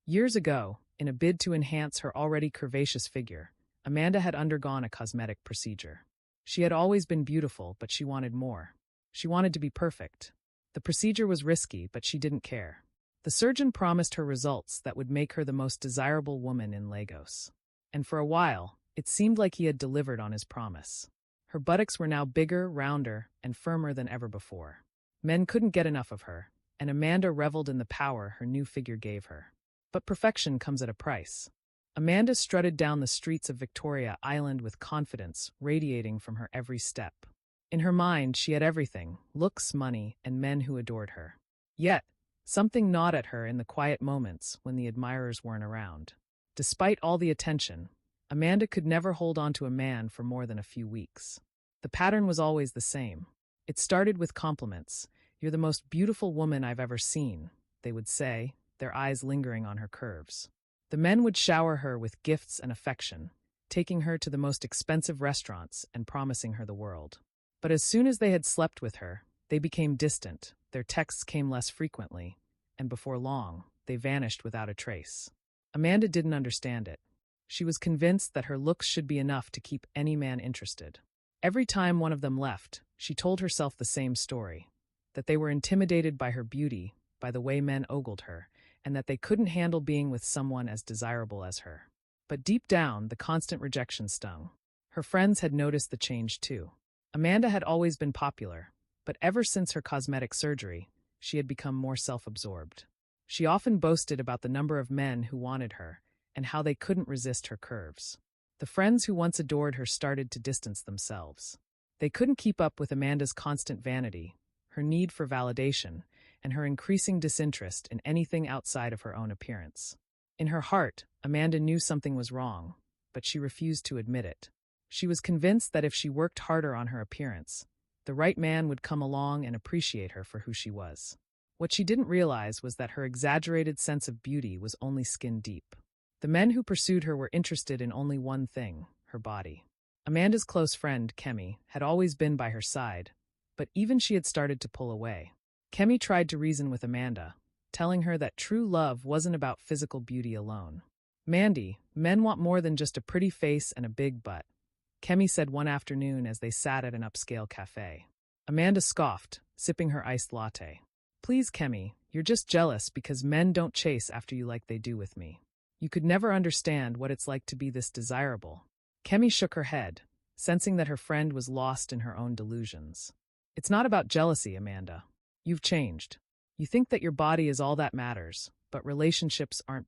Years ago, in a bid to enhance her already curvaceous figure, Amanda had undergone a cosmetic procedure. She had always been beautiful, but she wanted more. She wanted to be perfect. The procedure was risky, but she didn't care. The surgeon promised her results that would make her the most desirable woman in Lagos. And for a while, it seemed like he had delivered on his promise. Her buttocks were now bigger, rounder, and firmer than ever before. Men couldn't get enough of her, and Amanda reveled in the power her new figure gave her. But perfection comes at a price. Amanda strutted down the streets of Victoria Island with confidence radiating from her every step. In her mind, she had everything: looks, money, and men who adored her. Yet, something gnawed at her in the quiet moments when the admirers weren't around. Despite all the attention, Amanda could never hold on to a man for more than a few weeks. The pattern was always the same. It started with compliments. "You're the most beautiful woman I've ever seen," they would say, their eyes lingering on her curves. The men would shower her with gifts and affection, taking her to the most expensive restaurants and promising her the world. But as soon as they had slept with her, they became distant, their texts came less frequently, and before long, they vanished without a trace. Amanda didn't understand it. She was convinced that her looks should be enough to keep any man interested. Every time one of them left, she told herself the same story: that they were intimidated by her beauty, by the way men ogled her, and that they couldn't handle being with someone as desirable as her. But deep down, the constant rejection stung. Her friends had noticed the change too. Amanda had always been popular, but ever since her cosmetic surgery, she had become more self-absorbed. She often boasted about the number of men who wanted her, and how they couldn't resist her curves. The friends who once adored her started to distance themselves. They couldn't keep up with Amanda's constant vanity, her need for validation, and her increasing disinterest in anything outside of her own appearance. In her heart, Amanda knew something was wrong, but she refused to admit it. She was convinced that if she worked harder on her appearance, the right man would come along and appreciate her for who she was. What she didn't realize was that her exaggerated sense of beauty was only skin deep. The men who pursued her were interested in only one thing: her body. Amanda's close friend, Kemi, had always been by her side, but even she had started to pull away. Kemi tried to reason with Amanda, telling her that true love wasn't about physical beauty alone. "Mandy, men want more than just a pretty face and a big butt," Kemi said one afternoon as they sat at an upscale cafe. Amanda scoffed, sipping her iced latte. "Please, Kemi, you're just jealous because men don't chase after you like they do with me. You could never understand what it's like to be this desirable." Kemi shook her head, sensing that her friend was lost in her own delusions. "It's not about jealousy, Amanda. You've changed. You think that your body is all that matters, but relationships aren't